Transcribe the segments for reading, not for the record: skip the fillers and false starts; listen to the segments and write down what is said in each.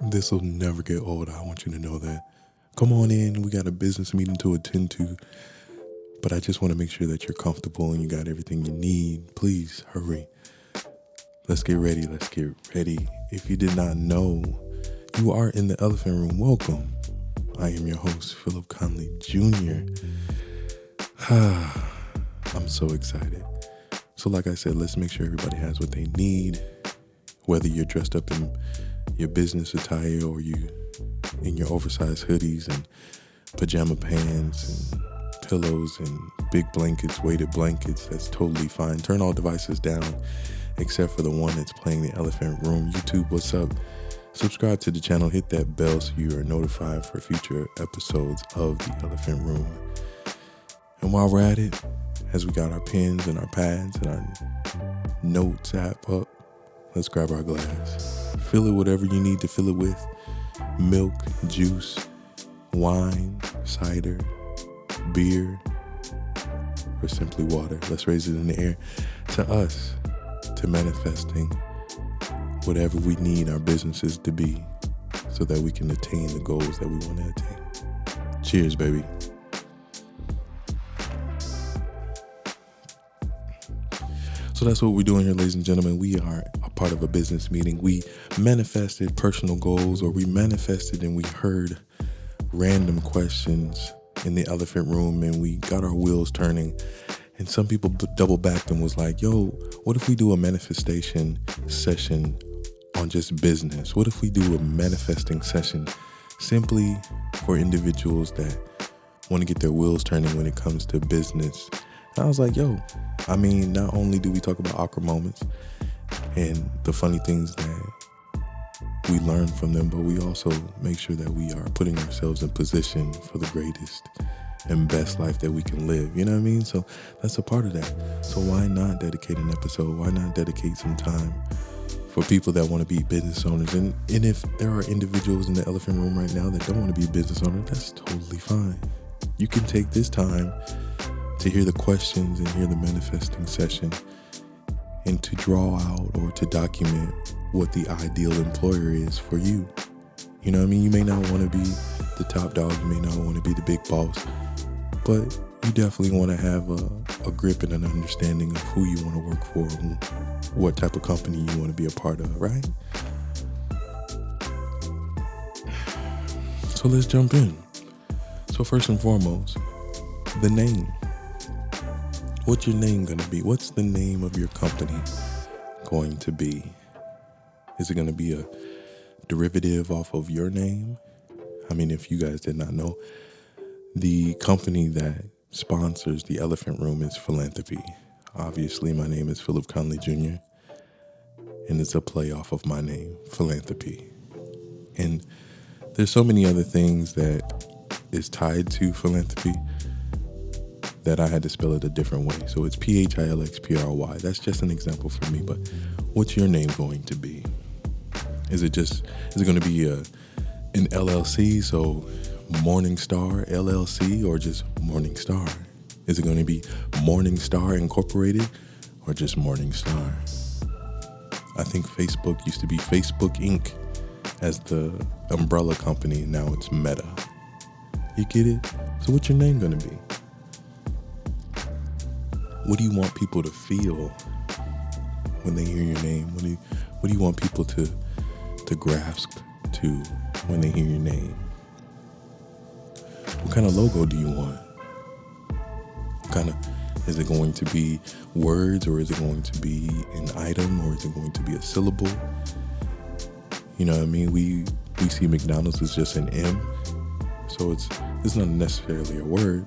This will never get old. I want you to know that. Come on in. We got a business meeting to attend to, but I just want to make sure that you're comfortable and you got everything you need. Please hurry. Let's get ready. Let's get ready. If you did not know, you are in the elephant room. Welcome. I am your host, Phillip Conley Jr. I'm so excited. So like I said, let's make sure everybody has what they need, whether you're dressed up in your business attire or you in your oversized hoodies and pajama pants and pillows and big blankets, weighted blankets. That's totally fine. Turn all devices down except for the one that's playing the elephant room. YouTube, what's up? Subscribe to the channel, hit that bell so you are notified for future episodes of the elephant room. And while we're at it, as we got our pens and our pads and our notes app up, let's grab our glass. Fill it whatever you need to fill it with. Milk, juice, wine, cider, beer, or simply water. Let's raise it in the air to us, to manifesting whatever we need our businesses to be so that we can attain the goals that we want to attain. Cheers, baby. So that's what we're doing here, ladies and gentlemen. We are a part of a business meeting. We manifested personal goals, or we manifested and we heard random questions in the elephant room, and we got our wheels turning. And some people double backed and was like, yo, what if we do a manifestation session on just business? What if we do a manifesting session simply for individuals that want to get their wheels turning when it comes to business? And I was like, yo, I mean, not only do we talk about awkward moments and the funny things that we learn from them, but we also make sure that we are putting ourselves in position for the greatest and best life that we can live. You know what I mean? So that's a part of that. So why not dedicate an episode? Why not dedicate some time for people that want to be business owners? And if there are individuals in the elephant room right now that don't want to be a business owner, that's totally fine. You can take this time to hear the questions and hear the manifesting session and to draw out or to document what the ideal employer is for you. You know what I mean? You may not want to be the top dog. You may not want to be the big boss, but you definitely want to have a grip and an understanding of who you want to work for and what type of company you want to be a part of, right? So let's jump in. So first and foremost, the name. What's your name going to be? What's the name of your company going to be? Is it going to be a derivative off of your name? I mean, if you guys did not know, the company that sponsors the Elephant Room is Philanthropy. Obviously, my name is Phillip Conley Jr., and it's a play off of my name, Philanthropy. And there's so many other things that is tied to philanthropy that I had to spell it a different way. So it's Philxpry. That's just an example for me, but what's your name going to be? Is it going to be an LLC, so Morning Star LLC, or just Morning Star? Is it going to be Morning Star Incorporated, or just Morning Star? I think Facebook used to be Facebook Inc. as the umbrella company, and now it's Meta. You get it? So what's your name going to be? What do you want people to feel when they hear your name? What do you want people to grasp to when they hear your name? What kind of logo do you want? Is it going to be words, or is it going to be an item, or is it going to be a syllable? You know what I mean? We see McDonald's as just an M, so it's not necessarily a word,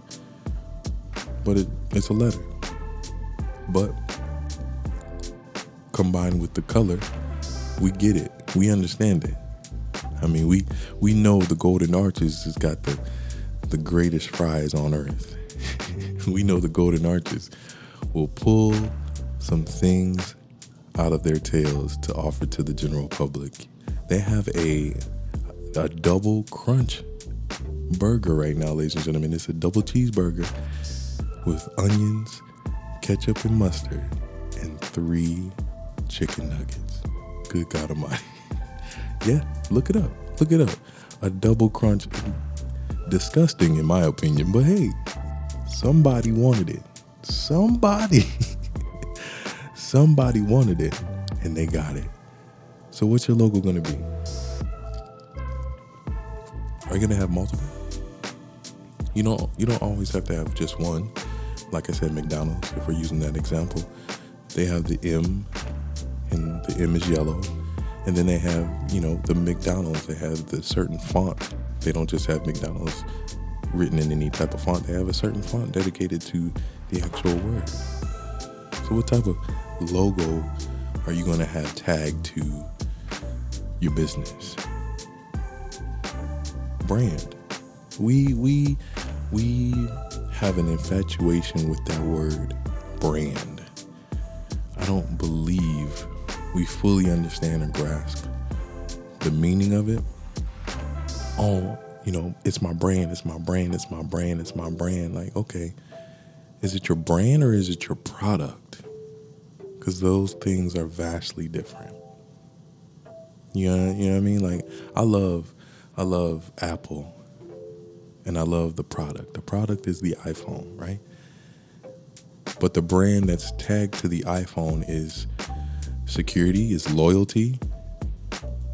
but it's a letter. But combined with the color, we get it. We understand it. I mean, we know the Golden Arches has got the greatest fries on earth. We know the Golden Arches will pull some things out of their tails to offer to the general public. They have a double crunch burger right now, ladies and gentlemen. It's a double cheeseburger with onions, ketchup and mustard, and 3 chicken nuggets. Good God Almighty. Yeah, look it up. Look it up. A double crunch. Disgusting in my opinion, but hey, somebody wanted it. Somebody wanted it and they got it. So what's your logo going to be? Are you going to have multiple? You don't always have to have just one. Like I said, McDonald's, if we're using that example, they have the M, and the M is yellow. And then they have, the McDonald's. They have the certain font. They don't just have McDonald's written in any type of font. They have a certain font dedicated to the actual word. So what type of logo are you going to have tagged to your business? Brand. We have an infatuation with that word, brand. I don't believe we fully understand or grasp the meaning of it. Oh, it's my brand, it's my brand, it's my brand, it's my brand. Like, okay, is it your brand or is it your product? Because those things are vastly different. You know what I mean? Like, I love Apple, and I love the product. The product is the iPhone, right? But the brand that's tagged to the iPhone is security, is loyalty.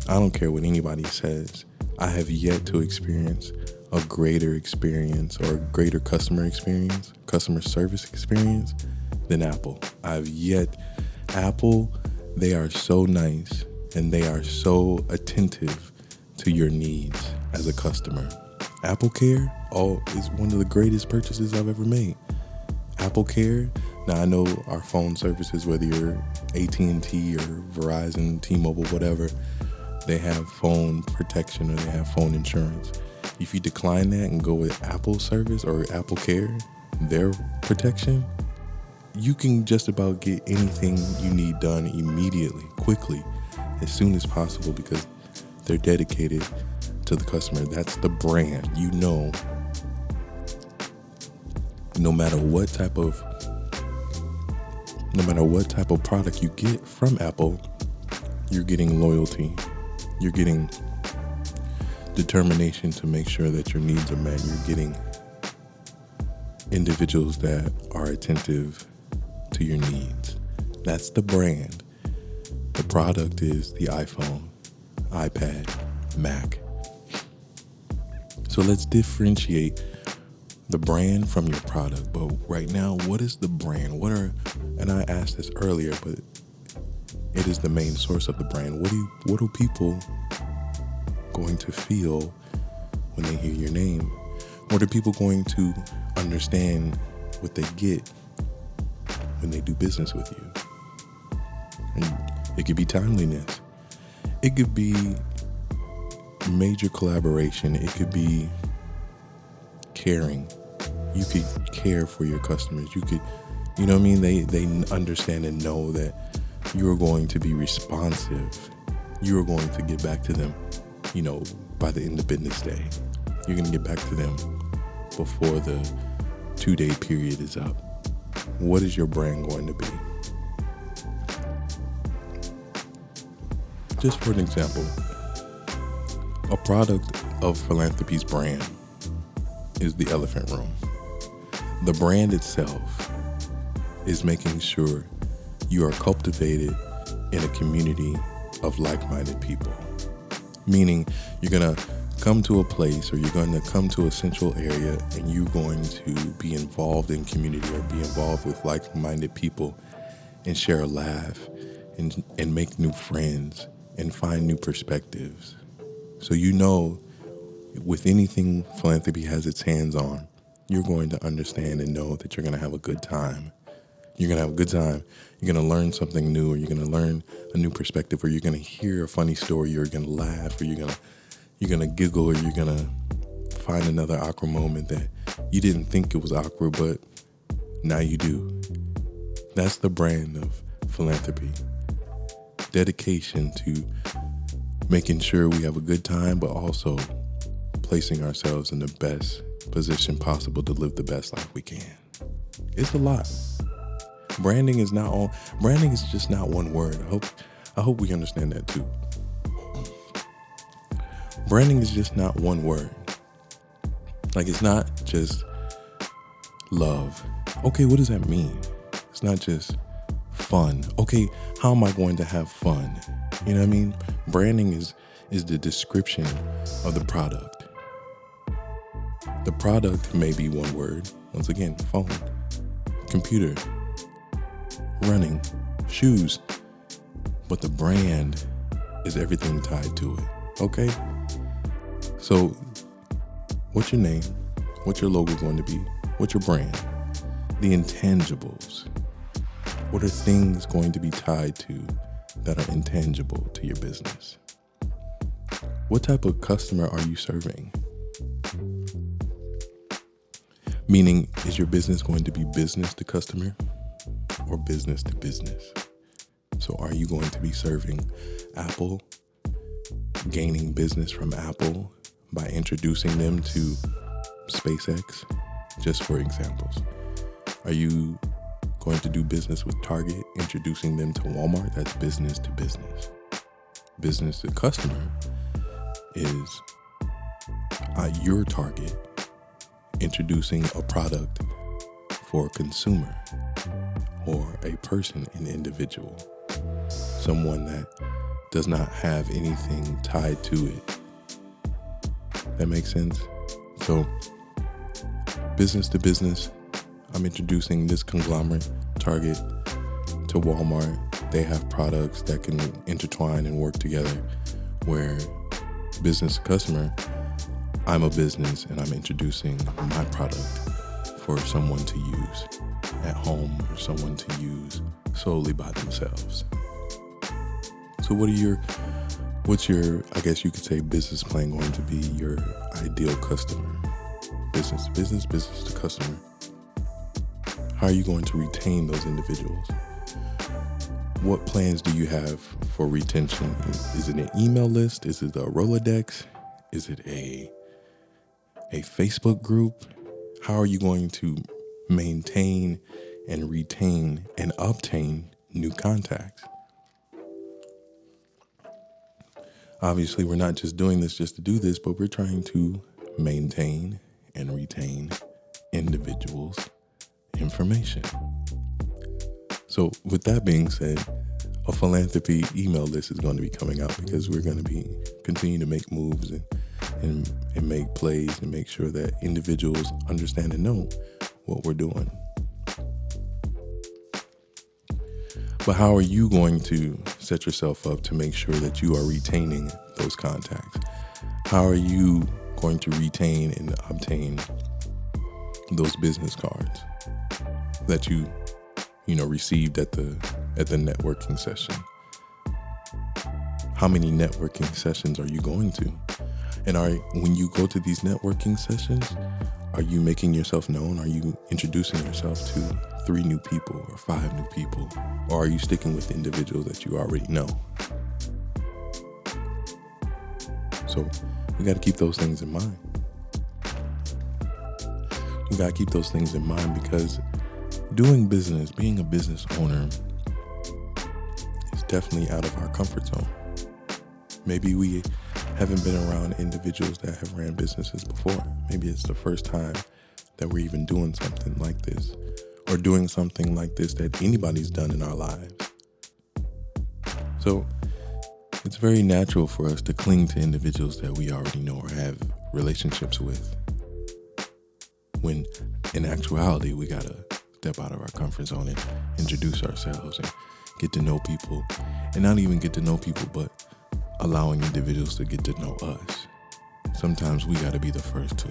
I don't care what anybody says. I have yet to experience a greater experience or a greater customer service experience than Apple. Apple, they are so nice and they are so attentive to your needs as a customer. Apple Care, is one of the greatest purchases I've ever made. Apple Care, now I know our phone services, whether you're AT&T or Verizon, T-Mobile, whatever, they have phone protection or they have phone insurance. If you decline that and go with Apple service or Apple Care, their protection, you can just about get anything you need done immediately, quickly, as soon as possible, because they're dedicated to the customer. That's the brand. No matter what type of product you get from Apple, you're getting loyalty. You're getting determination to make sure that your needs are met. You're getting individuals that are attentive to your needs. That's the brand. The product is the iPhone, iPad, Mac. So let's differentiate the brand from your product. But right now, what is the brand? And I asked this earlier, but it is the main source of the brand. What are people going to feel when they hear your name? What are people going to understand what they get when they do business with you? And it could be timeliness. It could be major collaboration. It could be caring. You could care for your customers. You could, you know what I mean? They understand and know that you are going to be responsive. You are going to get back to them, by the end of business day. You're going to get back to them before the 2-day period is up. What is your brand going to be? Just for an example, a product of Philanthropy's brand is the elephant room. The brand itself is making sure you are cultivated in a community of like-minded people. Meaning you're going to come to a place or you're going to come to a central area and you're going to be involved in community or be involved with like-minded people and share a laugh and make new friends and find new perspectives. So with anything Philanthropy has its hands on, you're going to understand and know that you're going to have a good time. You're going to have a good time. You're going to learn something new, or you're going to learn a new perspective, or you're going to hear a funny story, or you're going to laugh, or you're going to giggle, or you're going to find another awkward moment that you didn't think it was awkward, but now you do. That's the brand of Philanthropy. Dedication to making sure we have a good time, but also placing ourselves in the best position possible to live the best life we can. It's a lot. Branding is just not one word. I hope we understand that too. Branding is just not one word. Like, it's not just love. Okay, what does that mean? It's not just fun. Okay, how am I going to have fun? You know what I mean? Branding is the description of the product. The product may be one word. Once again, phone, computer, running, shoes. But the brand is everything tied to it. Okay? So, what's your name? What's your logo going to be? What's your brand? The intangibles. What are things going to be tied to that are intangible to your business? What type of customer are you serving? Meaning, is your business going to be business to customer or business to business? So are you going to be serving Apple, gaining business from Apple by introducing them to SpaceX, just for examples? Are you going to do business with Target, introducing them to Walmart? That's business to business. Business to customer is your Target introducing a product for a consumer or a person, an individual, someone that does not have anything tied to it. That makes sense? So, business to business, I'm introducing this conglomerate, Target, to Walmart. They have products that can intertwine and work together, where business to customer, I'm a business and I'm introducing my product for someone to use at home or someone to use solely by themselves. So what's your, I guess you could say, business plan going to be your ideal customer? Business to customer. How are you going to retain those individuals? What plans do you have for retention? Is it an email list? Is it a Rolodex? Is it a Facebook group? How are you going to maintain and retain and obtain new contacts? Obviously, we're not just doing this just to do this, but we're trying to maintain and retain individuals' information. So with that being said, a philanthropy email list is going to be coming out, because we're going to be continuing to make moves and make plays and make sure that individuals understand and know what we're doing. But how are you going to set yourself up to make sure that you are retaining those contacts? How are you going to retain and obtain those business cards that you received at the networking session? How many networking sessions are you going to? And when you go to these networking sessions, are you making yourself known? Are you introducing yourself to 3 new people or 5 new people? Or are you sticking with individuals that you already know? So we got to keep those things in mind. We got to keep those things in mind, because doing business, being a business owner, is definitely out of our comfort zone. Maybe we haven't been around individuals that have ran businesses before. Maybe it's the first time that we're even doing something like this, or doing something like this that anybody's done in our lives. So it's very natural for us to cling to individuals that we already know or have relationships with, when in actuality, we gotta step out of our comfort zone and introduce ourselves and get to know people. And not even get to know people, but allowing individuals to get to know us. Sometimes we got to be the first to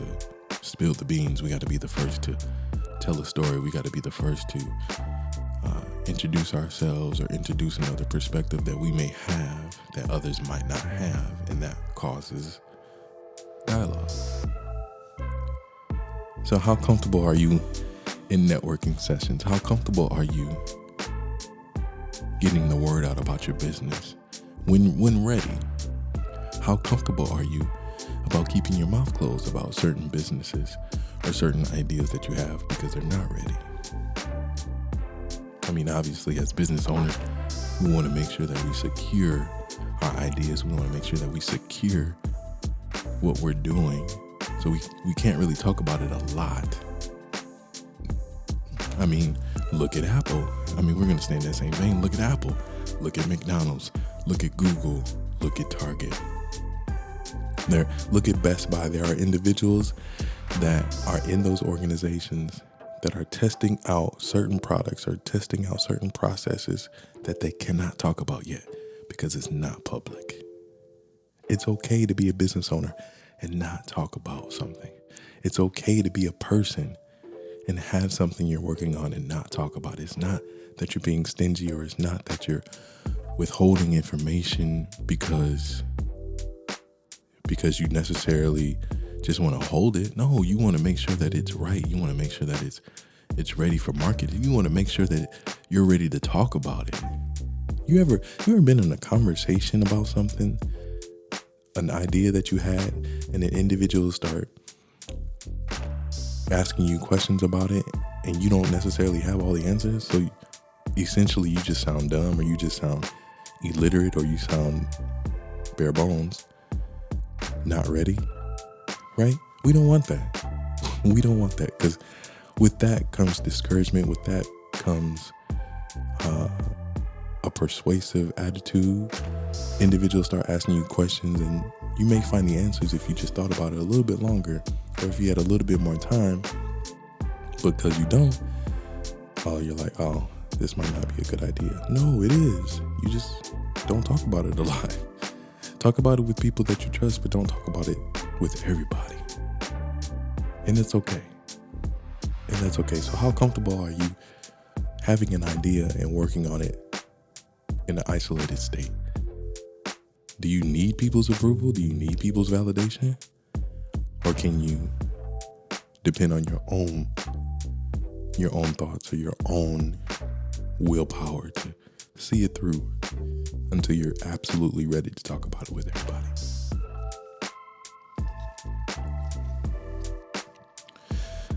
spill the beans. We got to be the first to tell a story. We got to be the first to introduce ourselves or introduce another perspective that we may have that others might not have, and that causes dialogue. So how comfortable are you in networking sessions? How comfortable are you getting the word out about your business? When ready, how comfortable are you about keeping your mouth closed about certain businesses or certain ideas that you have because they're not ready? I mean, obviously, as business owners, we want to make sure that we secure our ideas. We want to make sure that we secure what we're doing. So we can't really talk about it a lot. I mean, look at Apple. I mean, we're going to stay in that same vein. Look at Apple. Look at McDonald's. Look at Google. Look at Target. Look at Best Buy. There are individuals that are in those organizations that are testing out certain products or testing out certain processes that they cannot talk about yet because it's not public. It's okay to be a business owner and not talk about something. It's okay to be a person and have something you're working on and not talk about it. It's not that you're being stingy, or it's not that you're withholding information because you necessarily just want to hold it. No, you want to make sure that it's right. You want to make sure that it's ready for marketing. You want to make sure that you're ready to talk about it. You ever been in a conversation about something, an idea that you had, and an individual start asking you questions about it, and you don't necessarily have all the answers? So essentially you just sound dumb, or you just sound illiterate, or you sound bare bones, not ready, right? We don't want that. We don't want that, because with that comes discouragement. With that comes a persuasive attitude. Individuals start asking you questions, and you may find the answers if you just thought about it a little bit longer, or if you had a little bit more time. Because you don't, you're like, oh, this might not be a good idea. No, it is. You just don't talk about it a lot. Talk about it with people that you trust, but don't talk about it with everybody. And it's okay. And that's okay. So how comfortable are you having an idea and working on it in an isolated state? Do you need people's approval? Do you need people's validation? Or can you depend on your own thoughts or your own willpower to see it through until you're absolutely ready to talk about it with everybody?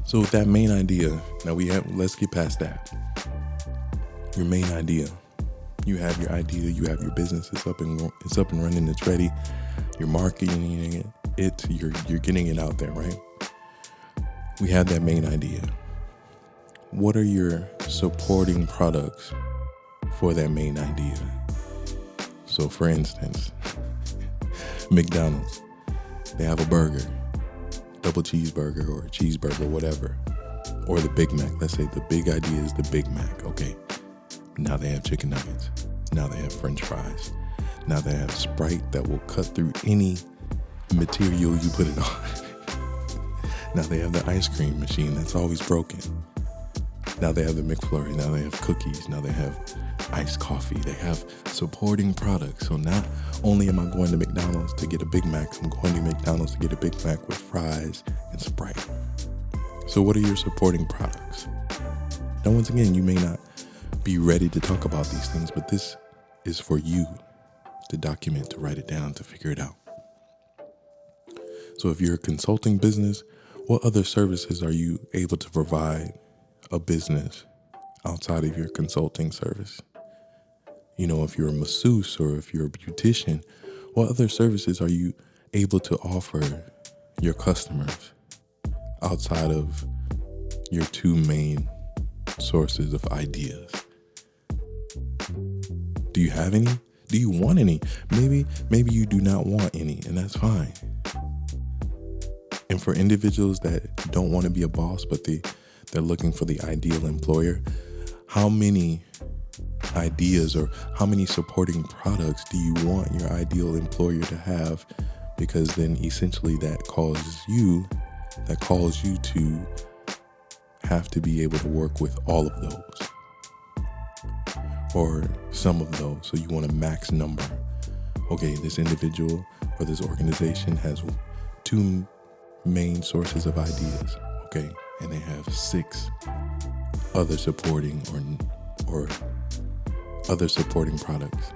So with that main idea, let's get past that. Your main idea. You have your idea, you have your business, it's up and running, it's ready. You're marketing it, you're getting it out there, right? We have that main idea. What are your supporting products for that main idea? So for instance, McDonald's, they have a burger, double cheeseburger or a cheeseburger, whatever, or the Big Mac. Let's say the big idea is the Big Mac. Okay. Now they have chicken nuggets. Now they have French fries. Now they have Sprite that will cut through any material you put it on. Now they have the ice cream machine that's always broken. Now they have the McFlurry. Now they have cookies. Now they have iced coffee. They have supporting products. So not only am I going to McDonald's to get a Big Mac, I'm going to McDonald's to get a Big Mac with fries and Sprite. So what are your supporting products? Now, once again, you may not be ready to talk about these things, but this is for you to document, to write it down, to figure it out. So if you're a consulting business, what other services are you able to provide a business outside of your consulting service? You know, if you're a masseuse or if you're a beautician, what other services are you able to offer your customers outside of your two main sources of ideas? Do you have any? Do you want any? Maybe you do not want any, and that's fine. And for individuals that don't want to be a boss, but they're looking for the ideal employer, how many ideas or how many supporting products do you want your ideal employer to have? Because then essentially that calls you to have to be able to work with all of those or some of those. So you want a max number. Okay, this individual or this organization has two main sources of ideas. Okay, and they have 6 other supporting or other supporting products.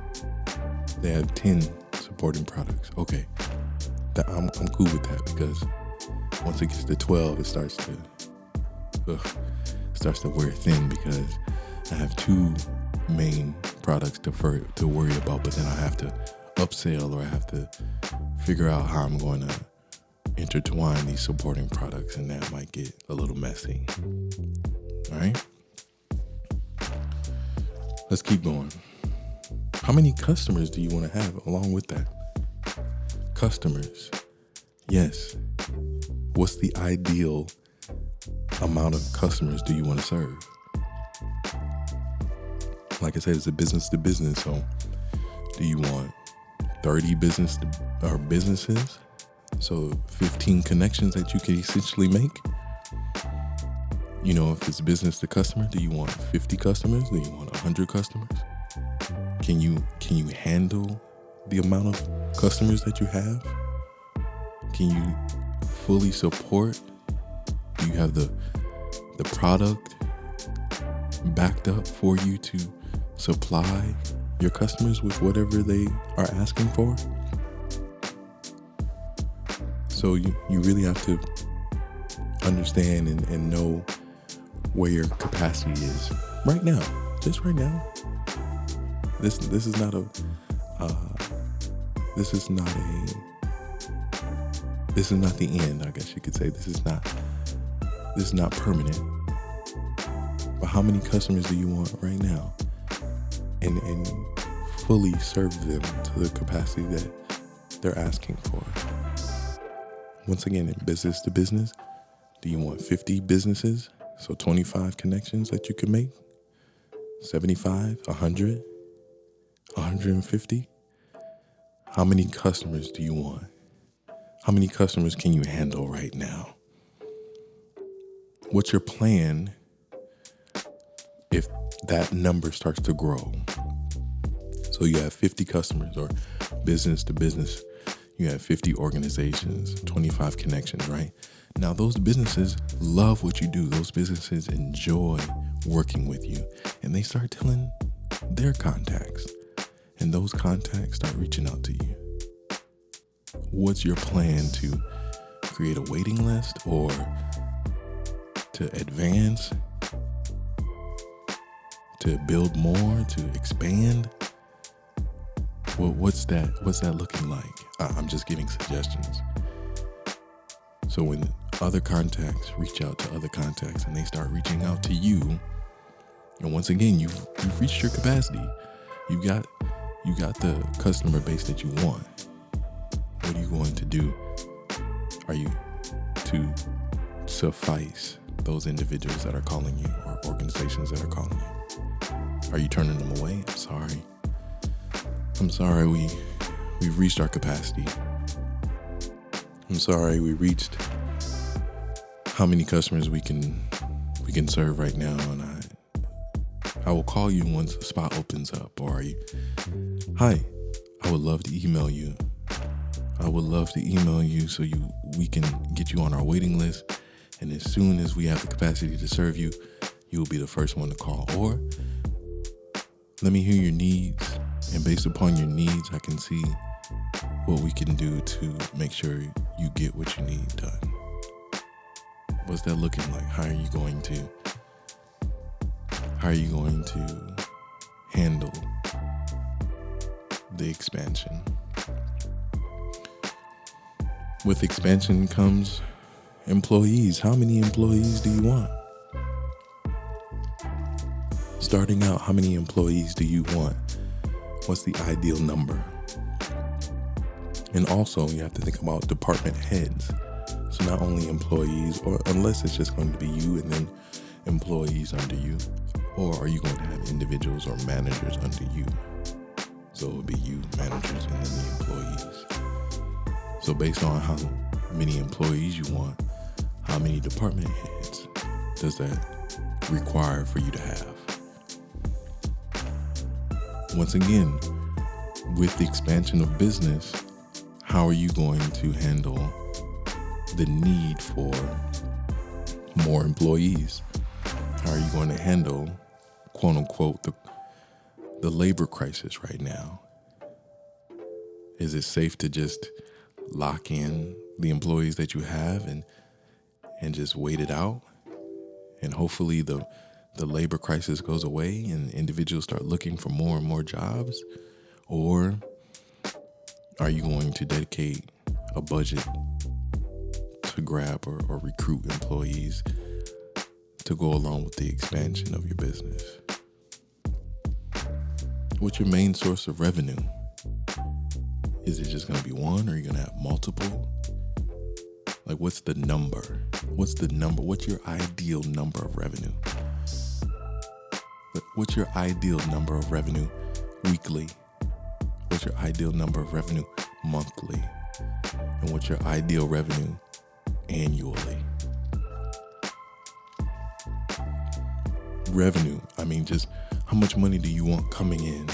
They have 10 supporting products. Okay, I'm cool with that, because once it gets to 12, it starts to wear thin, because I have 2 main products to worry about, but then I have to upsell, or I have to figure out how I'm going to intertwine these supporting products, and that might get a little messy. All right, let's keep going. How many customers do you want to have along with that? Customers. Yes. What's the ideal amount of customers do you want to serve? Like I said, it's a business to business. So do you want 30 businesses? So 15 connections that you can essentially make? You know, if it's business to customer, do you want 50 customers? Do you want 100 customers? Can you handle the amount of customers that you have? Can you fully support? Do you have the product backed up for you to supply your customers with whatever they are asking for? So you really have to understand and know where your capacity is right now. Just right now. This is not the end, I guess you could say. This is not permanent. But how many customers do you want right now? And fully serve them to the capacity that they're asking for. Once again, in business to business, do you want 50 businesses? So 25 connections that you can make? 75, 100, 150? How many customers do you want? How many customers can you handle right now? What's your plan if that number starts to grow? So you have 50 customers, or business to business, you have 50 organizations, 25 connections, right? Now those businesses love what you do. Those businesses enjoy working with you, and they start telling their contacts, and those contacts start reaching out to you. What's your plan to create a waiting list, or to advance, to build more, to expand? Well, what's that looking like? I'm just giving suggestions. So when other contacts reach out to other contacts, and they start reaching out to you, and once again, you've reached your capacity. You got the customer base that you want. What are you going to do? Are you to suffice those individuals that are calling you, or organizations that are calling you? Are you turning them away? I'm sorry, we've reached our capacity. I'm sorry, we reached how many customers we can serve right now, and I will call you once the spot opens up. Or hi, I would love to email you. I would love to email you so we can get you on our waiting list, and as soon as we have the capacity to serve you, you will be the first one to call. Or let me hear your needs, and based upon your needs, I can see what we can do to make sure you get what you need done. What's that looking like? How are you going to handle the expansion? With expansion comes employees. How many employees do you want? Starting out, how many employees do you want? What's the ideal number? And also, you have to think about department heads. So not only employees, or unless it's just going to be you and then employees under you, or are you going to have individuals or managers under you? So it would be you, managers, and then the employees. So based on how many employees you want, how many department heads does that require for you to have? Once again, with the expansion of business, how are you going to handle the need for more employees? How are you going to handle, quote unquote, the labor crisis right now? Is it safe to just lock in the employees that you have and just wait it out? And hopefully the labor crisis goes away and individuals start looking for more and more jobs? Or are you going to dedicate a budget to grab or recruit employees to go along with the expansion of your business? What's your main source of revenue? Is it just going to be one, or are you going to have multiple? Like, what's the number? What's your ideal number of revenue? What's your ideal number of revenue weekly? What's your ideal number of revenue monthly? And what's your ideal revenue annually? Revenue, I mean, just how much money do you want coming in?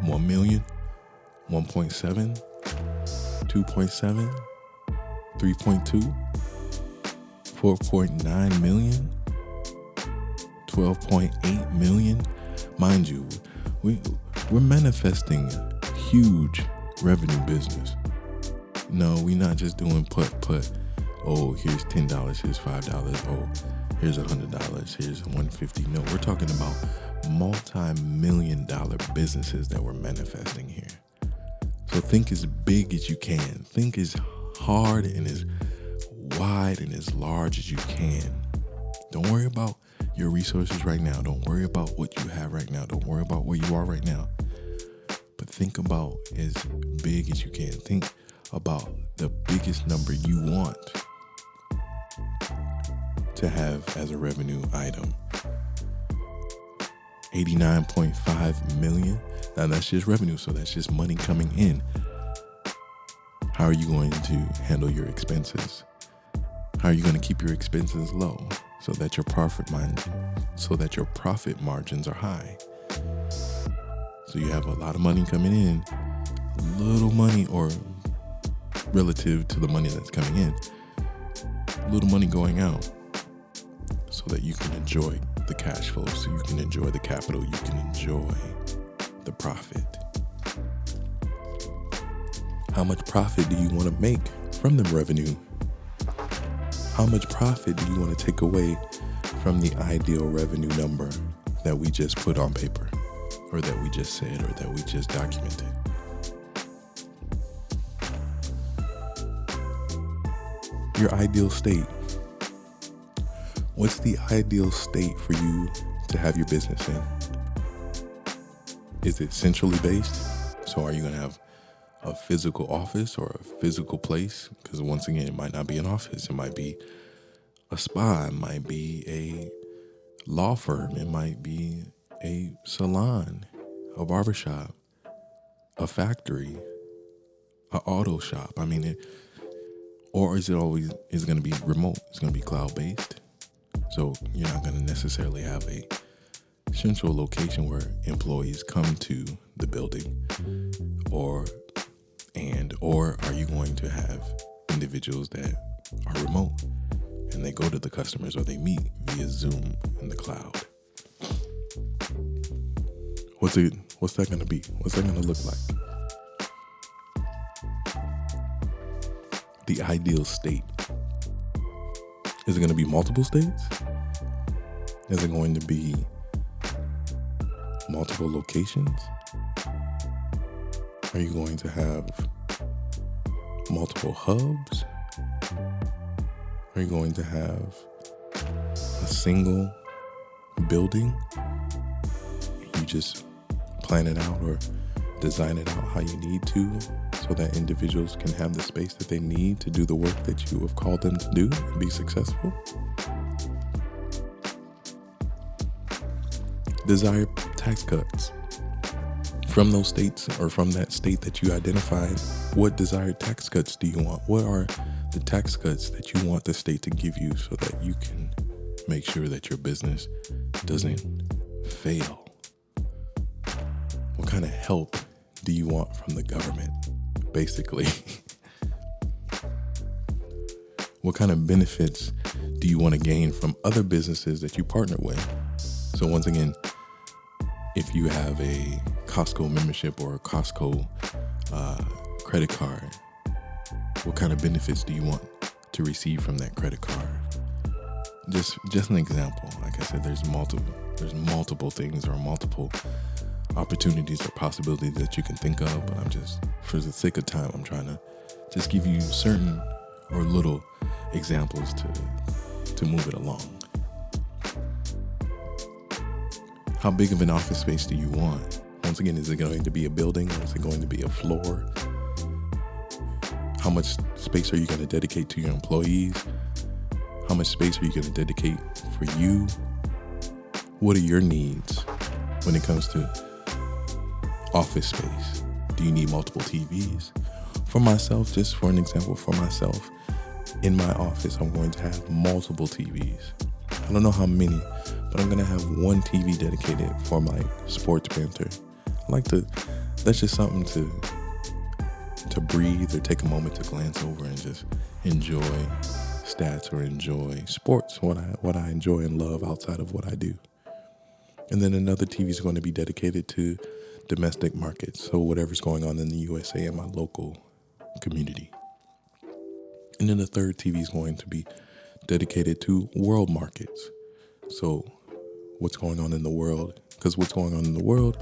1 million? 1.7? 2.7? 3.2? 4.9 million? 12.8 million? Mind you, we're manifesting huge revenue business. No, we're not just doing put. Oh, here's $10, here's $5. Oh, here's $100, here's $150. No, we're talking about multi-million-dollar businesses that we're manifesting here. So think as big as you can. Think as hard and as wide and as large as you can. Don't worry about your resources right now. Don't worry about what you have right now. Don't worry about where you are right now. But think about as big as you can. Think about the biggest number you want to have as a revenue item. 89.5 million. Now that's just revenue, so that's just money coming in. How are you going to handle your expenses? How are you going to keep your expenses low so that your profit margins are high? So you have a lot of money coming in, little money, or relative to the money that's coming in, little money going out, so that you can enjoy the cash flow, so you can enjoy the capital, you can enjoy the profit. How much profit do you want to make from the revenue? How much profit do you want to take away from the ideal revenue number that we just put on paper, or that we just said, or that we just documented? Your ideal state. What's the ideal state for you to have your business in? Is it centrally based? So are you going to have a physical office or a physical place? Because once again, it might not be an office. It might be a spa. It might be a law firm. It might be a salon, a barbershop, a factory, an auto shop. I mean, or is it going to be remote? It's going to be cloud-based. So you're not going to necessarily have a central location where employees come to the building, or are you going to have individuals that are remote and they go to the customers, or they meet via Zoom in the cloud? What's that going to be? What's that going to look like? The ideal state. Is it going to be multiple states? Is it going to be multiple locations? Are you going to have multiple hubs? Are you going to have a single building? You just plan it out or design it out how you need to, so that individuals can have the space that they need to do the work that you have called them to do and be successful. Desired tax cuts. From those states, or from that state that you identified, what desired tax cuts do you want? What are the tax cuts that you want the state to give you so that you can make sure that your business doesn't fail? What kind of help do you want from the government, basically? What kind of benefits do you want to gain from other businesses that you partner with? So once again, if you have a Costco membership or a Costco credit card, what kind of benefits do you want to receive from that credit card? Just an example. Like I said, there's multiple things or multiple opportunities or possibilities that you can think of, but I'm just, for the sake of time, I'm trying to just give you certain or little examples to move it along. How big of an office space do you want? Once again, is it going to be a building, or is it going to be a floor? How much space are you going to dedicate to your employees? How much space are you going to dedicate for you? What are your needs when it comes to office space? Do you need multiple TVs? For myself, just for an example, for myself, in my office, I'm going to have multiple TVs. I don't know how many, but I'm going to have one TV dedicated for my sports banter. That's just something to breathe or take a moment to glance over and just enjoy stats or enjoy sports, what I enjoy and love outside of what I do. And then another TV is going to be dedicated to domestic markets, so whatever's going on in the USA in my local community. And then the third TV is going to be dedicated to world markets. So what's going on in the world, because what's going on in the world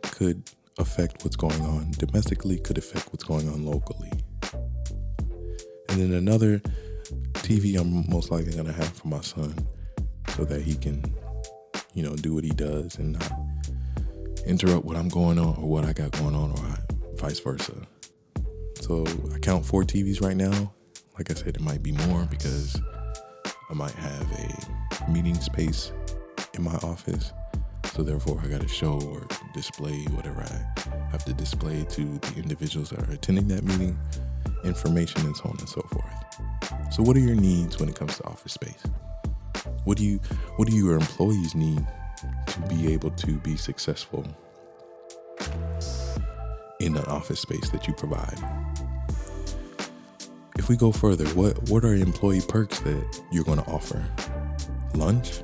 could affect what's going on domestically, could affect what's going on locally. And then another TV I'm most likely going to have for my son so that he can, do what he does and not interrupt what I'm going on or what I got going on, or vice versa. So I count 4 TVs right now. Like I said, it might be more because I might have a meeting space in my office. So therefore, I got to show or display whatever I have to display to the individuals that are attending that meeting, information and so on and so forth. So what are your needs when it comes to office space? What do your employees need to be able to be successful in an office space that you provide? If we go further, what are employee perks that you're going to offer? Lunch?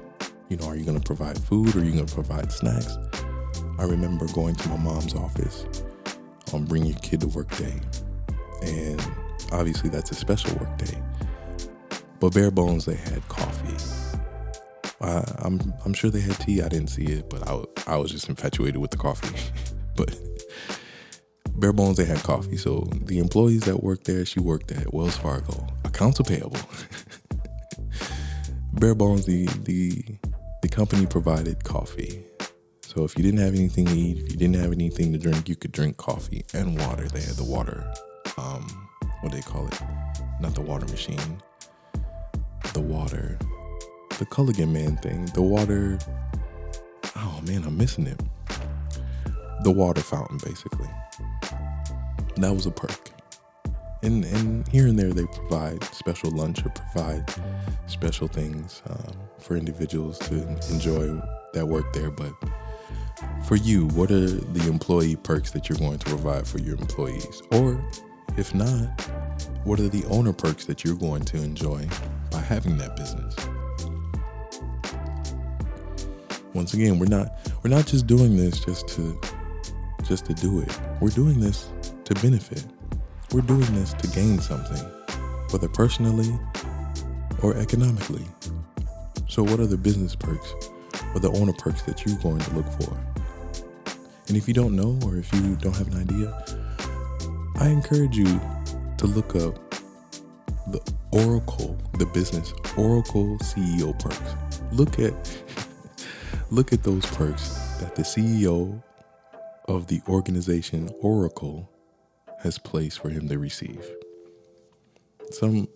Are you going to provide food, or are you going to provide snacks? I remember going to my mom's office on Bring Your Kid to Work Day. And obviously that's a special work day. But bare bones, they had coffee. I'm sure they had tea. I didn't see it, but I was just infatuated with the coffee. But bare bones, they had coffee. So the employees that worked there, she worked at Wells Fargo, accounts payable. Bare bones, the company provided coffee. So if you didn't have anything to eat, if you didn't have anything to drink, you could drink coffee and water. They had the water, what do they call it? Not the water machine. The Culligan Man thing. The water, oh man, I'm missing it. The water fountain, basically. That was a perk. And here and there, they provide special lunch or provide special things for individuals to enjoy that work there. But for you, what are the employee perks that you're going to provide for your employees? Or if not, what are the owner perks that you're going to enjoy by having that business? Once again, we're not just doing this just to do it. We're doing this to benefit. We're doing this to gain something, whether personally or economically. So what are the business perks or the owner perks that you're going to look for? And if you don't know, or if you don't have an idea, I encourage you to look up the business Oracle CEO perks. Look at those perks that the CEO of the organization Oracle has placed for him to receive. Some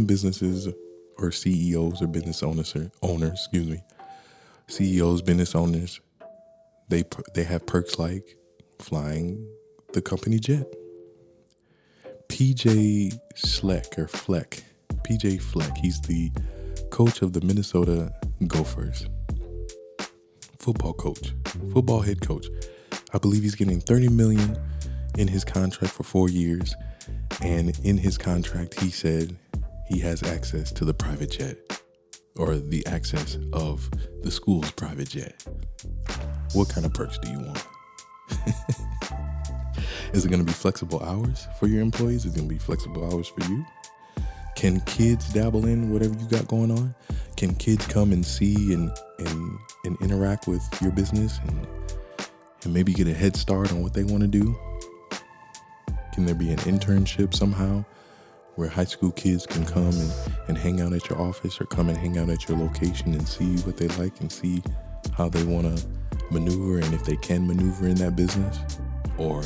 businesses or CEOs or business owners, CEOs, business owners, they have perks like flying the company jet. PJ Fleck, he's the coach of the Minnesota Gophers. Football head coach. I believe he's getting $30 million in his contract for 4 years. And in his contract, he said he has access to the private jet, or the access of the school's private jet. What kind of perks do you want? Is it going to be flexible hours for your employees? Is it going to be flexible hours for you? Can kids dabble in whatever you got going on? Can kids come and see and interact with your business and maybe get a head start on what they want to do? Can there be an internship somehow where high school kids can come and hang out at your office, or come and hang out at your location and see what they like and see how they want to maneuver and if they can maneuver in that business? Or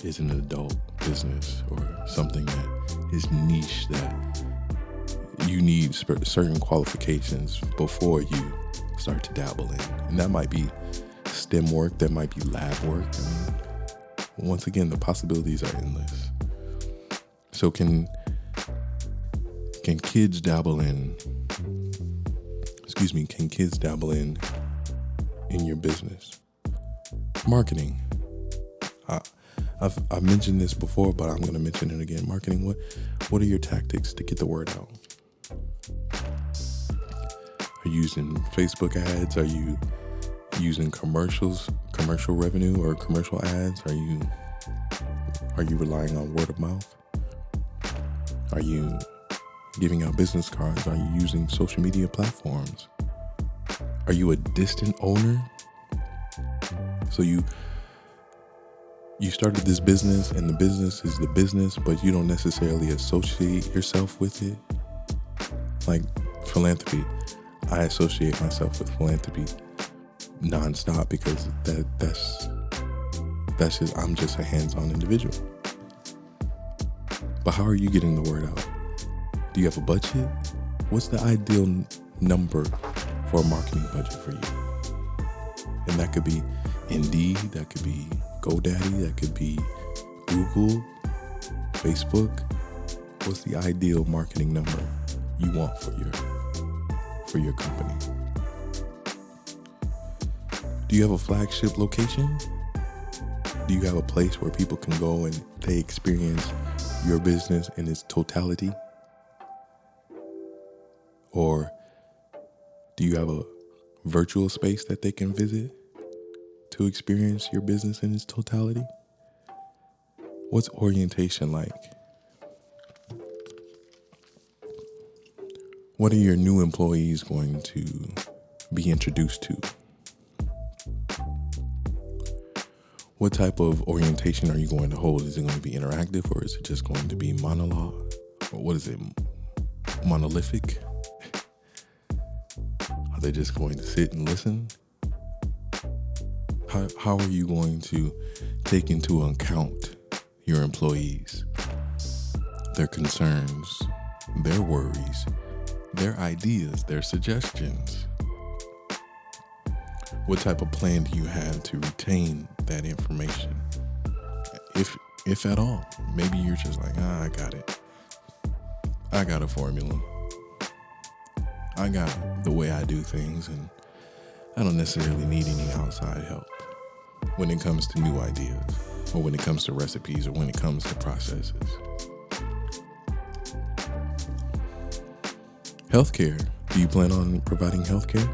is it an adult business or something that is niche that you need certain qualifications before you start to dabble in? And that might be STEM work, that might be lab work. I mean, once again, the possibilities are endless. So can kids dabble in your business? Marketing. I've mentioned this before, but I'm going to mention it again. Marketing, what are your tactics to get the word out? Are you using Facebook ads? Are you using commercial revenue or commercial ads? Are you relying on word of mouth? Are you giving out business cards? Are you using social media platforms? Are you a distant owner? So you started this business, and the business is the business, but you don't necessarily associate yourself with it. Like philanthropy, I associate myself with philanthropy nonstop because that's just, I'm just a hands-on individual. But how are you getting the word out? Do you have a budget? What's the ideal number for a marketing budget for you? And that could be Indeed, that could be GoDaddy, that could be Google, Facebook. What's the ideal marketing number you want for your company? Do you have a flagship location? Do you have a place where people can go and they experience your business in its totality? Or do you have a virtual space that they can visit to experience your business in its totality? What's orientation like? What are your new employees going to be introduced to? What type of orientation are you going to hold? Is it going to be interactive, or is it just going to be monologue? Or what is it? Monolithic? Are they just going to sit and listen? How are you going to take into account your employees, their concerns, their worries, their ideas, their suggestions? What type of plan do you have to retain that information? If at all. Maybe you're just like, I got it. I got a formula. I got the way I do things, and I don't necessarily need any outside help when it comes to new ideas, or when it comes to recipes, or when it comes to processes. Healthcare. Do you plan on providing healthcare?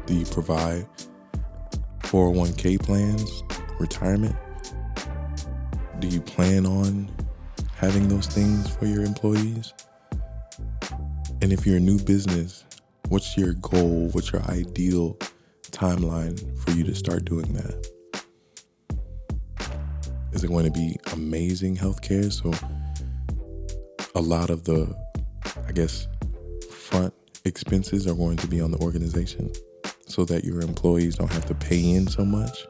Do you provide 401k plans, retirement? Do you plan on having those things for your employees? And if you're a new business, what's your goal? What's your ideal timeline for you to start doing that? Is it going to be amazing healthcare? So a lot of the, front expenses are going to be on the organization so that your employees don't have to pay in so much?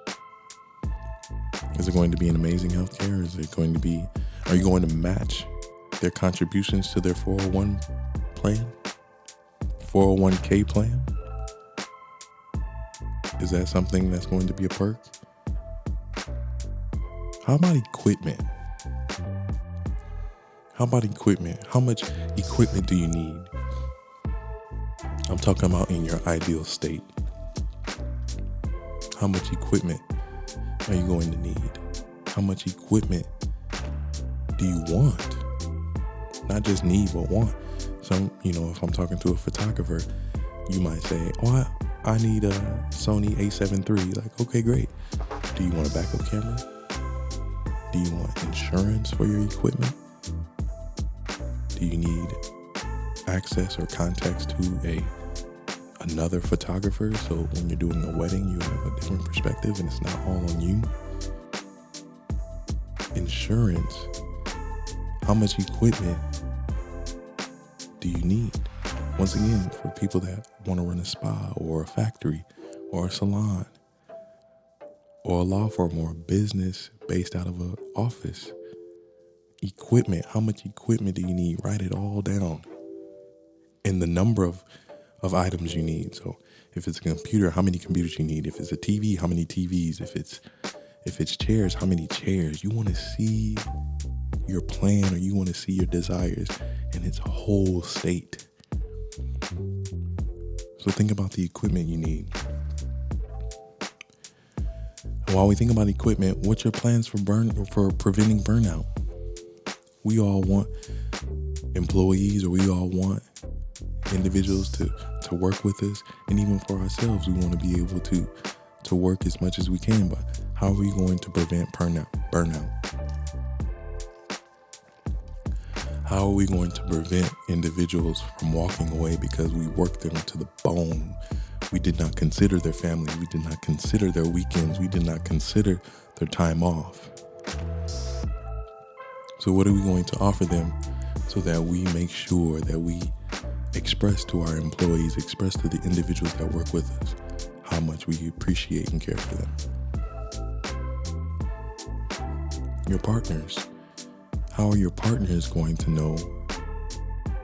Is it going to be an amazing healthcare? Is it going to be, are you going to match their contributions to their 401k plan? Is that something that's going to be a perk? How about equipment? How much equipment do you need? I'm talking about in your ideal state. How much equipment are you going to need? How much equipment do you want? Not just need, but want. Some, if I'm talking to a photographer, you might say, I need a Sony a7 III. Like, okay, great. Do you want a backup camera? Do you want insurance for your equipment? Do you need access or contacts to another photographer, so when you're doing a wedding, you have a different perspective and it's not all on you? Insurance How much equipment do you need? Once again, for people that want to run a spa or a factory or a salon or a law firm or a business based out of an office, equipment, how much equipment do you need? Write it all down. And the number of items you need. So if it's a computer, how many computers you need? If it's a TV, how many TVs? If it's chairs, how many chairs? You want to see your plan, or you want to see your desires in its whole state. So think about the equipment you need. And while we think about equipment, what's your plans for preventing burnout? We all want employees, or we all want individuals to work with us, and even for ourselves, we want to be able to work as much as we can. But how are we going to prevent burnout? How are we going to prevent individuals from walking away because we worked them to the bone? We did not consider their family. We did not consider their weekends. We did not consider their time off. So what are we going to offer them so that we make sure that we express to our employees, express to the individuals that work with us, how much we appreciate and care for them? Your partners. How are your partners going to know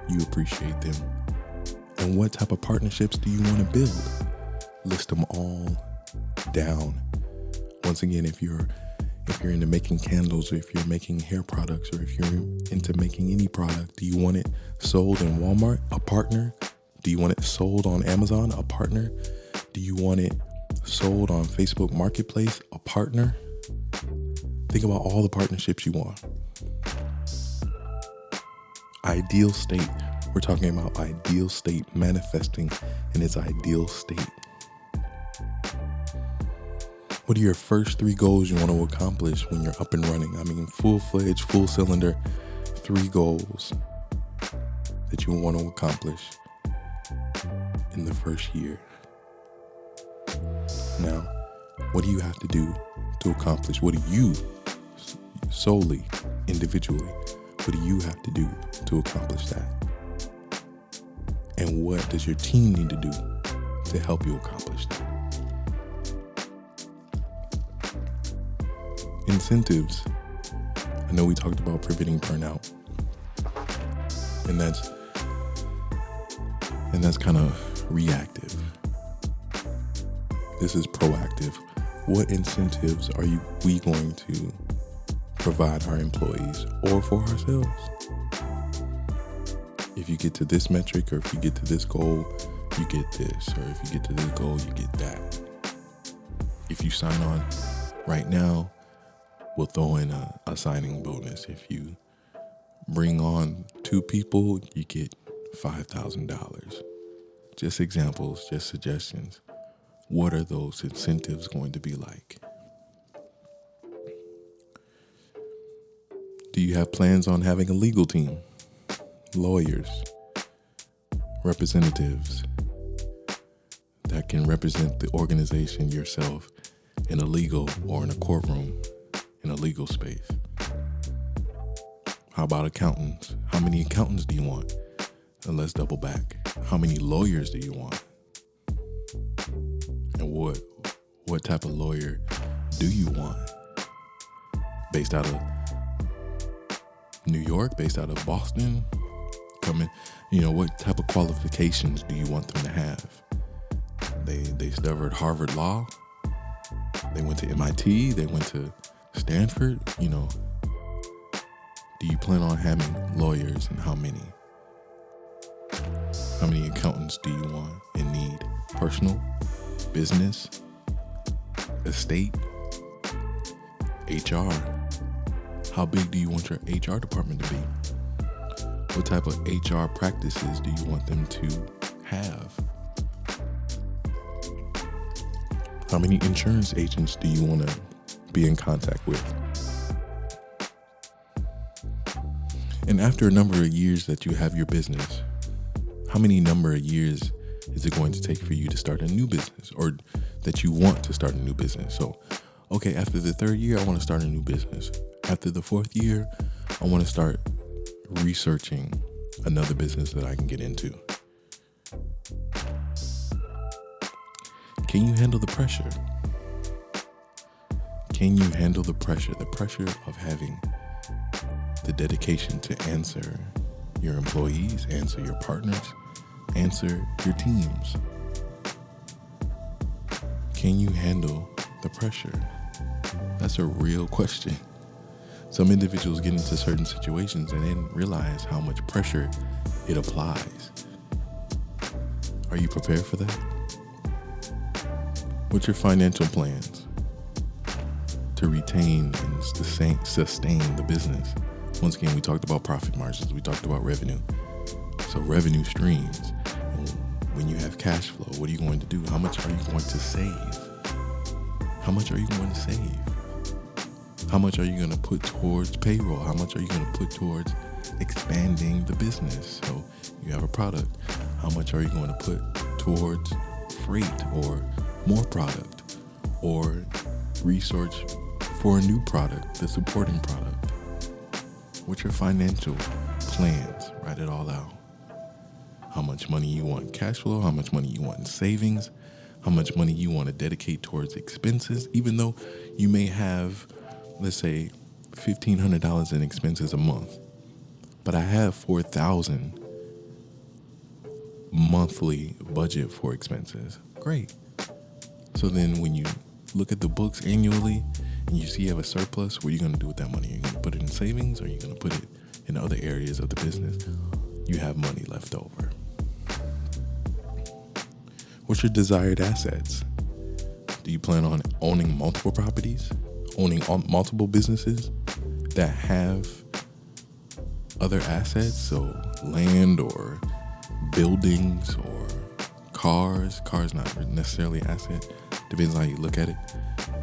you appreciate them? And what type of partnerships do you want to build? List them all down. Once again, if you're into making candles, or if you're making hair products, or if you're into making any product, do you want it sold in Walmart? A partner? Do you want it sold on Amazon? A partner? Do you want it sold on Facebook Marketplace? A partner? Think about all the partnerships you want. Ideal state. We're talking about ideal state, manifesting in its ideal state. What are your first 3 goals you want to accomplish when you're up and running? I mean, full-fledged, full cylinder, 3 goals that you want to accomplish in the first year. Now, what do you have to do to accomplish? What do you solely, individually, what do you have to do to accomplish that? And what does your team need to do to help you accomplish that? Incentives. I know we talked about preventing burnout, and that's kind of reactive. This is proactive. What incentives are we going to provide our employees or for ourselves? If you get to this metric, or if you get to this goal, you get this, or if you get to this goal, you get that. If you sign on right now, we'll throw in a signing bonus. If you bring on 2 people, you get $5,000. Just examples, just suggestions. What are those incentives going to be like? Do you have plans on having a legal team? Lawyers, representatives that can represent the organization, yourself, in a legal or in a courtroom, in a legal space. How about accountants? How many accountants do you want? And let's double back. How many lawyers do you want? And what type of lawyer do you want? Based out of New York, based out of Boston? What type of qualifications do you want them to have? They studied Harvard Law. They went to MIT. They went to Stanford. Do you plan on having lawyers, and how many? How many accountants do you want and need? Personal, business, estate, HR. How big do you want your HR department to be? What type of HR practices do you want them to have? How many insurance agents do you want to be in contact with? And after a number of years that you have your business, how many number of years is it going to take for you to start a new business, or that you want to start a new business? So, okay, after the 3rd year, I want to start a new business. After the 4th year, I want to start researching another business that I can get into? Can you handle the pressure? Can you handle the pressure? The pressure of having the dedication to answer your employees, answer your partners, answer your teams. Can you handle the pressure? That's a real question. Some individuals get into certain situations and then realize how much pressure it applies. Are you prepared for that? What's your financial plans to retain and sustain the business? Once again, we talked about profit margins. We talked about revenue. So revenue streams. When you have cash flow, what are you going to do? How much are you going to save? How much are you going to save? How much are you going to put towards payroll? How much are you going to put towards expanding the business? So you have a product. How much are you going to put towards freight or more product or research for a new product, the supporting product? What's your financial plans? Write it all out. How much money you want cash flow, how much money you want in savings, how much money you want to dedicate towards expenses, even though you may have, let's say, $1,500 in expenses a month, but I have $4,000 monthly budget for expenses. Great. So then when you look at the books annually and you see you have a surplus, what are you going to do with that money? Are you going to put it in savings or are you going to put it in other areas of the business? You have money left over. What's your desired assets? Do you plan on owning multiple properties? Owning multiple businesses that have other assets? So land or buildings or cars. Cars not necessarily an asset. Depends on how you look at it.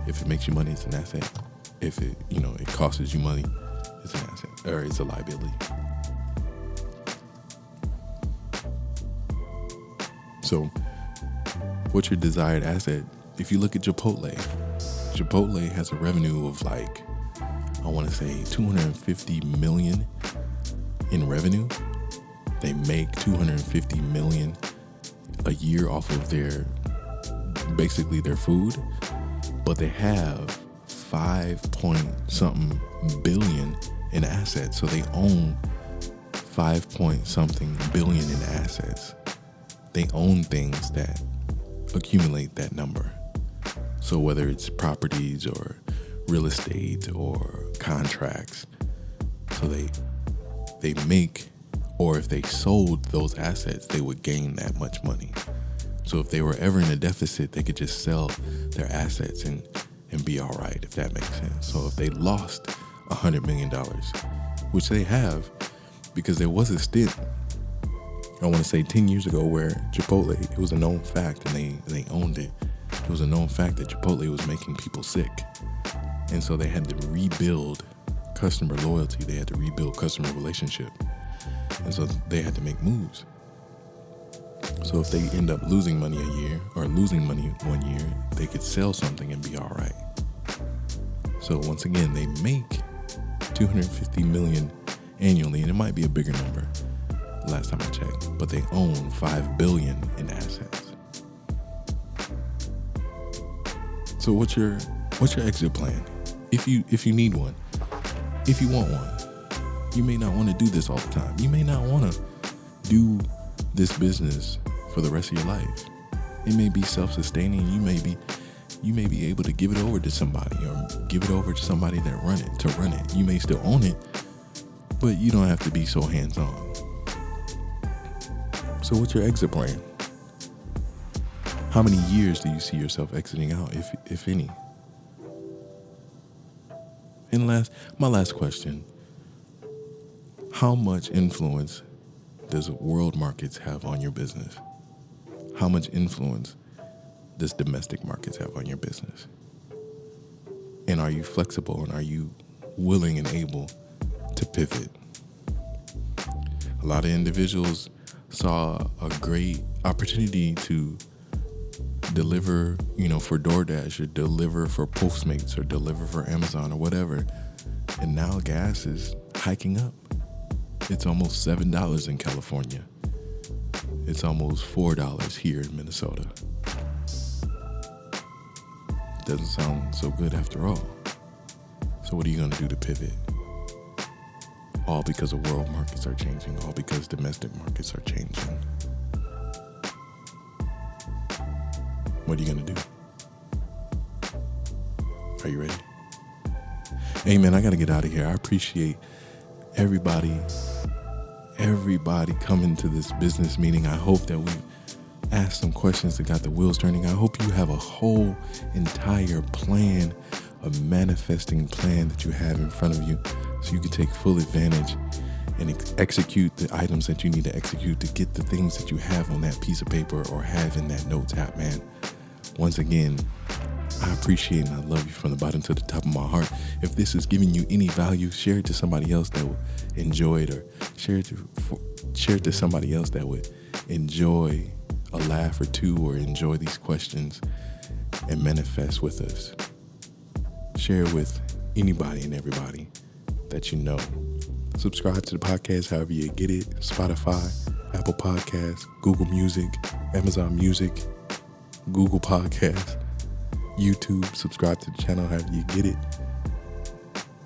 If it makes you money, it's an asset. If it, it costs you money, it's an asset or it's a liability. So what's your desired asset? If you look at Chipotle has a revenue of I want to say $250 million in revenue. They make $250 million a year off of their food, but they have 5-point-something billion in assets. So they own 5-point-something billion in assets. They own things that accumulate that number. So whether it's properties or real estate or contracts, so they make, or if they sold those assets, they would gain that much money. So if they were ever in a deficit, they could just sell their assets and be all right, if that makes sense. So if they lost $100 million, which they have, because there was a stint, I want to say 10 years ago, where Chipotle, it was a known fact, and they owned it. It was a known fact that Chipotle was making people sick. And so they had to rebuild customer loyalty. They had to rebuild customer relationship. And so they had to make moves. So if they end up losing money a year or losing money 1 year, they could sell something and be all right. So once again, they make $250 million annually, and it might be a bigger number last time I checked, but they own $5 billion in assets. So what's your exit plan? If you need one, if you want one, you may not want to do this all the time. You may not want to do this business for the rest of your life. It may be self-sustaining. You may be able to give it over to somebody or give it over to somebody to run it. You may still own it, but you don't have to be so hands-on. So what's your exit plan? How many years do you see yourself exiting out, if any? And my last question, how much influence does world markets have on your business? How much influence does domestic markets have on your business? And are you flexible, and are you willing and able to pivot? A lot of individuals saw a great opportunity to deliver, for DoorDash or deliver for Postmates or deliver for Amazon or whatever. And now gas is hiking up. It's almost $7 in California. It's almost $4 here in Minnesota. Doesn't sound so good after all. So what are you going to do to pivot? All because the world markets are changing. All because domestic markets are changing. What are you going to do? Are you ready? Hey, man, I got to get out of here. I appreciate everybody coming to this business meeting. I hope that we asked some questions that got the wheels turning. I hope you have a whole entire plan, a manifesting plan that you have in front of you so you can take full advantage and execute the items that you need to execute to get the things that you have on that piece of paper or have in that notes app, man. Once again, I appreciate and I love you from the bottom to the top of my heart. If this is giving you any value, share it to somebody else that will enjoy it, or share it to somebody else that would enjoy a laugh or two or enjoy these questions and manifest with us. Share it with anybody and everybody that you know. Subscribe to the podcast however you get it. Spotify, Apple Podcasts, Google Music, Amazon Music, Google Podcasts, YouTube. Subscribe to the channel however you get it.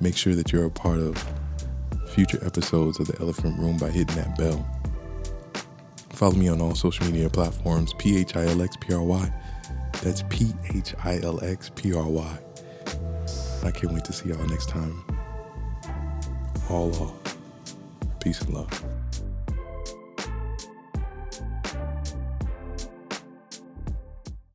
Make sure that you're a part of future episodes of The Elephant Room by hitting that bell. Follow me on all social media platforms, PHILXPRY. That's PHILXPRY. I can't wait to see y'all next time. All. Peace and love.